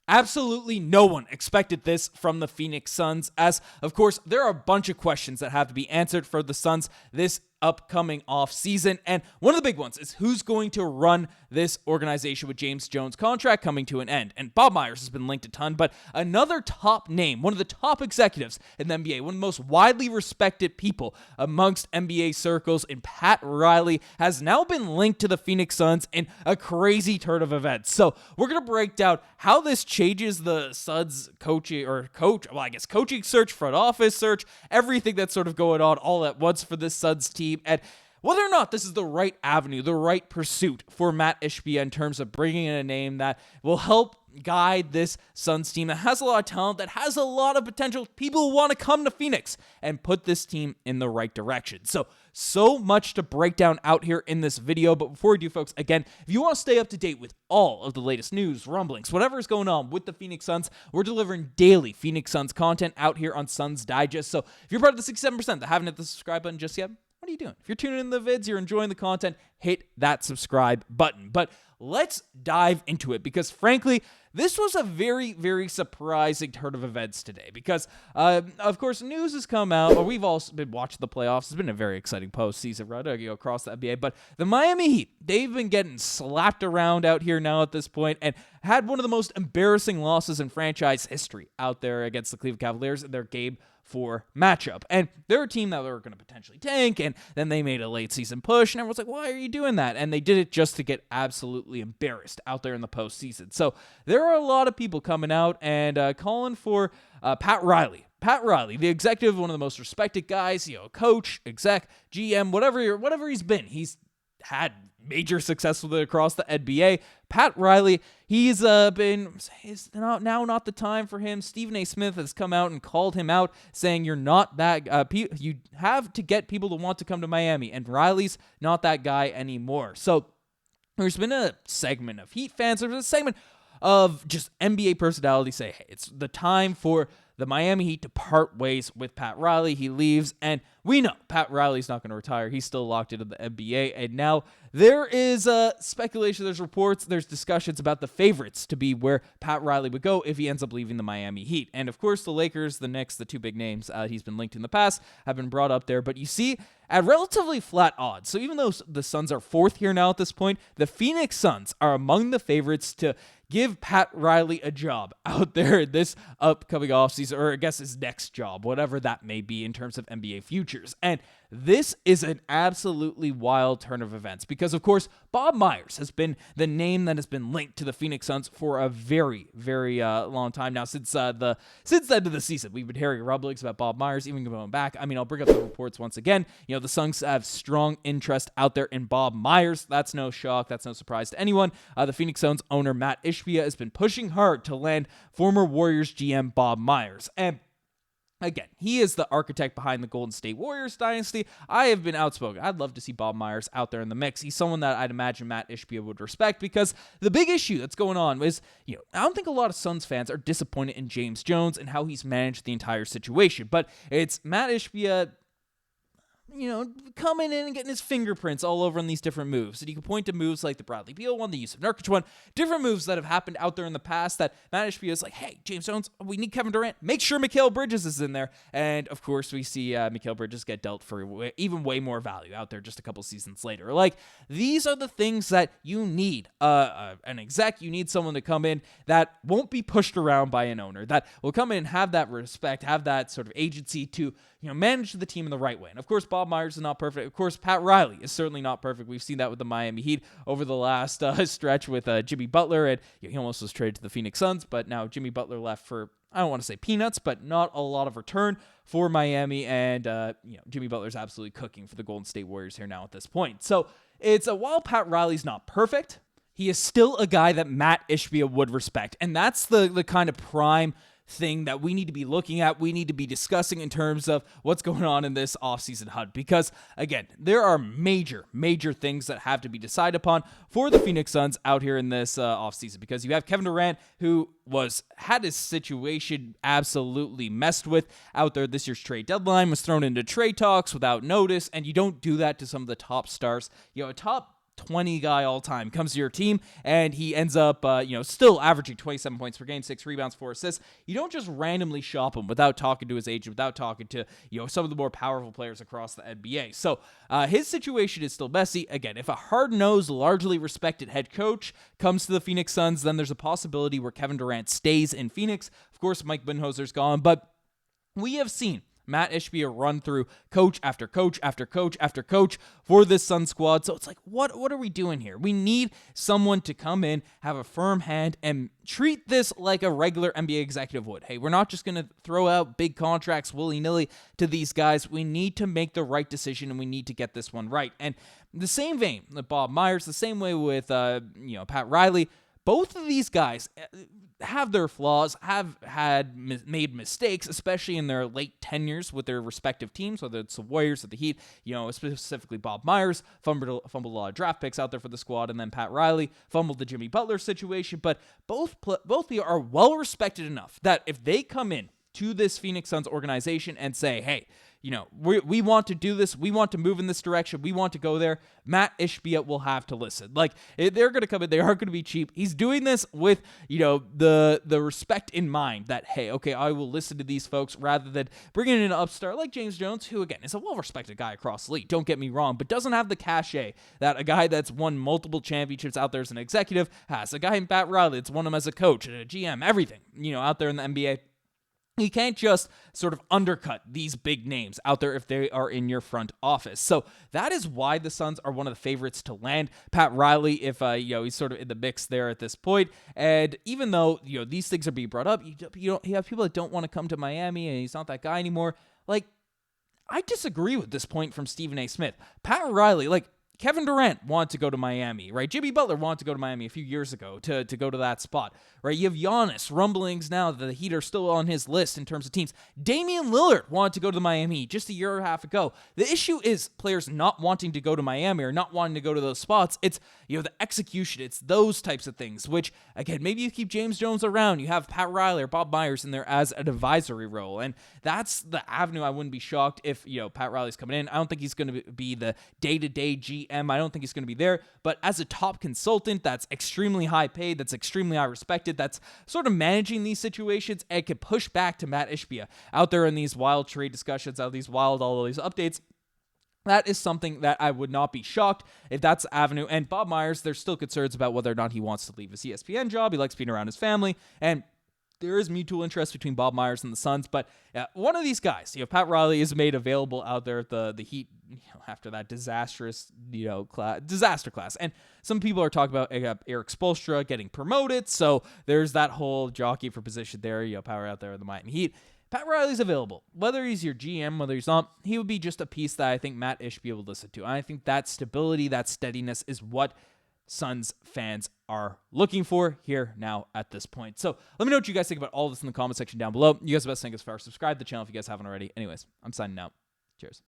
Absolutely no one expected this from the Phoenix Suns, as, of course, there are a bunch of questions that have to be answered for the Suns this upcoming offseason, and one of the big ones is who's going to run this organization with James Jones' contract coming to an end. And Bob Myers has been linked a ton, but another top name, one of the top executives in the NBA, one of the most widely respected people amongst NBA circles, in Pat Riley, has now been linked to the Phoenix Suns in a crazy turn of events. So we're going to break down how this changes the Suns coaching search, front office search, everything that's sort of going on all at once for this Suns team, and whether or not this is the right avenue, the right pursuit for Matt Ishbia in terms of bringing in a name that will help guide this Suns team that has a lot of talent, that has a lot of potential. People want to come to Phoenix and put this team in the right direction. So much to break down out here in this video. But before we do, folks, again, if you want to stay up to date with all of the latest news, rumblings, whatever is going on with the Phoenix Suns, we're delivering daily Phoenix Suns content out here on Suns Digest. So if you're part of the 67% that haven't hit the subscribe button just yet, what are you doing? If you're tuning in the vids, you're enjoying the content, hit that subscribe button. But let's dive into it, because frankly, this was a very, very surprising turn of events today, because, of course, news has come out, or we've all been watching the playoffs. It's been a very exciting postseason run across the NBA, but the Miami Heat, they've been getting slapped around out here now at this point, and had one of the most embarrassing losses in franchise history out there against the Cleveland Cavaliers in their Game 4 matchup. And they're a team that were going to potentially tank, and then they made a late season push, and everyone's like, why are you doing that? And they did it just to get absolutely embarrassed out there in the postseason. So there are a lot of people coming out and calling for Pat Riley. Pat Riley, the executive, one of the most respected guys, coach, exec, GM, whatever he's been. He's had major success with it across the NBA. Pat Riley, is now not the time for him. Stephen A. Smith has come out and called him out, saying you're not that, you have to get people to want to come to Miami, and Riley's not that guy anymore. So there's been a segment of Heat fans, there's a segment of just NBA personality say, hey, it's the time for the Miami Heat to part ways with Pat Riley. He leaves, and we know Pat Riley's not going to retire. He's still locked into the NBA, and now there is speculation, there's reports, there's discussions about the favorites to be where Pat Riley would go if he ends up leaving the Miami Heat. And of course, the Lakers, the Knicks, the two big names he's been linked in the past, have been brought up there. But you see, at relatively flat odds, so even though the Suns are fourth here now at this point, the Phoenix Suns are among the favorites to give Pat Riley a job out there in this upcoming offseason, or I guess his next job, whatever that may be in terms of NBA futures. And this is an absolutely wild turn of events, because, of course, Bob Myers has been the name that has been linked to the Phoenix Suns for a very, very long time now. Since the end of the season, we've been hearing rumblings about Bob Myers, even going back. I mean, I'll bring up the reports once again. The Suns have strong interest out there in Bob Myers. That's no shock. That's no surprise to anyone. The Phoenix Suns owner, Matt Ishbia, has been pushing hard to land former Warriors GM Bob Myers. And again, he is the architect behind the Golden State Warriors dynasty. I have been outspoken. I'd love to see Bob Myers out there in the mix. He's someone that I'd imagine Matt Ishbia would respect, because the big issue that's going on is, I don't think a lot of Suns fans are disappointed in James Jones and how he's managed the entire situation, but it's Matt Ishbia coming in and getting his fingerprints all over on these different moves. And you can point to moves like the Bradley Beal one, the Yusuf Nurkic one, different moves that have happened out there in the past that Matt Ishbia is like, hey, James Jones, we need Kevin Durant. Make sure Mikal Bridges is in there. And, of course, we see Mikal Bridges get dealt for even way more value out there just a couple seasons later. Like, these are the things that you need. An exec, you need someone to come in that won't be pushed around by an owner, that will come in and have that respect, have that sort of agency to manage the team in the right way. And of course, Bob Myers is not perfect. Of course, Pat Riley is certainly not perfect. We've seen that with the Miami Heat over the last stretch with Jimmy Butler, and he almost was traded to the Phoenix Suns, but now Jimmy Butler left for, I don't want to say peanuts, but not a lot of return for Miami, and Jimmy Butler's absolutely cooking for the Golden State Warriors here now at this point. So it's while Pat Riley's not perfect, he is still a guy that Matt Ishbia would respect, and that's the kind of prime thing that we need to be looking at, we need to be discussing in terms of what's going on in this offseason hunt. Because, again, there are major things that have to be decided upon for the Phoenix Suns out here in this offseason. Because you have Kevin Durant, who had his situation absolutely messed with out there. This year's trade deadline was thrown into trade talks without notice, and you don't do that to some of the top stars. A top 20 guy all time comes to your team and he ends up, still averaging 27 points per game, 6 rebounds, 4 assists. You don't just randomly shop him without talking to his agent, without talking to, some of the more powerful players across the NBA. So his situation is still messy. Again, if a hard-nosed, largely respected head coach comes to the Phoenix Suns, then there's a possibility where Kevin Durant stays in Phoenix. Of course, Mike Budenholzer's gone, but we have seen Matt Ishbia run through coach after coach after coach after coach for this Sun squad. So it's like, what are we doing here? We need someone to come in, have a firm hand, and treat this like a regular NBA executive would. Hey, we're not just going to throw out big contracts willy-nilly to these guys. We need to make the right decision, and we need to get this one right. And the same vein with Bob Myers, the same way with Pat Riley, both of these guys have their flaws, have made mistakes, especially in their late tenures with their respective teams, whether it's the Warriors or the Heat. Specifically Bob Myers fumbled a lot of draft picks out there for the squad, and then Pat Riley fumbled the Jimmy Butler situation. But both of you are well respected enough that if they come in to this Phoenix Suns organization and say, hey, we want to do this. We want to move in this direction. We want to go there. Matt Ishbia will have to listen. Like, they're going to come in. They aren't going to be cheap. He's doing this with, the respect in mind that, hey, okay, I will listen to these folks rather than bringing in an upstart like James Jones, who, again, is a well-respected guy across the league. Don't get me wrong, but doesn't have the cachet that a guy that's won multiple championships out there as an executive has. A guy in Pat Riley that's won them as a coach and a GM, everything, out there in the NBA. You can't just sort of undercut these big names out there if they are in your front office. So that is why the Suns are one of the favorites to land Pat Riley if, he's sort of in the mix there at this point. And even though, these things are being brought up, you have people that don't want to come to Miami and he's not that guy anymore. Like, I disagree with this point from Stephen A. Smith. Pat Riley, Kevin Durant wanted to go to Miami, right? Jimmy Butler wanted to go to Miami a few years ago to go to that spot, right? You have Giannis, rumblings now that the Heat are still on his list in terms of teams. Damian Lillard wanted to go to Miami just a year and a half ago. The issue is players not wanting to go to Miami or not wanting to go to those spots. It's, the execution. It's those types of things, which, again, maybe you keep James Jones around. You have Pat Riley or Bob Myers in there as an advisory role, and that's the avenue. I wouldn't be shocked if, Pat Riley's coming in. I don't think he's going to be the day-to-day GM. I don't think he's going to be there, but as a top consultant that's extremely high paid, that's extremely high respected, that's sort of managing these situations and can push back to Matt Ishbia out there in these wild trade discussions, all these updates. That is something that I would not be shocked if that's the avenue. And Bob Myers, there's still concerns about whether or not he wants to leave his ESPN job. He likes being around his family, and there is mutual interest between Bob Myers and the Suns, but one of these guys, Pat Riley is made available out there at the Heat after that disaster class. And some people are talking about Eric Spoelstra getting promoted, so there's that whole jockey for position there, power out there in the Miami Heat. Pat Riley's available. Whether he's your GM, whether he's not, he would be just a piece that I think Matt Ishbia will listen to. And I think that stability, that steadiness is what Suns fans are looking for here now at this point. So let me know what you guys think about all this in the comment section down below. You guys are the best thing as far as subscribe to the channel if you guys haven't already. Anyways, I'm signing out. Cheers.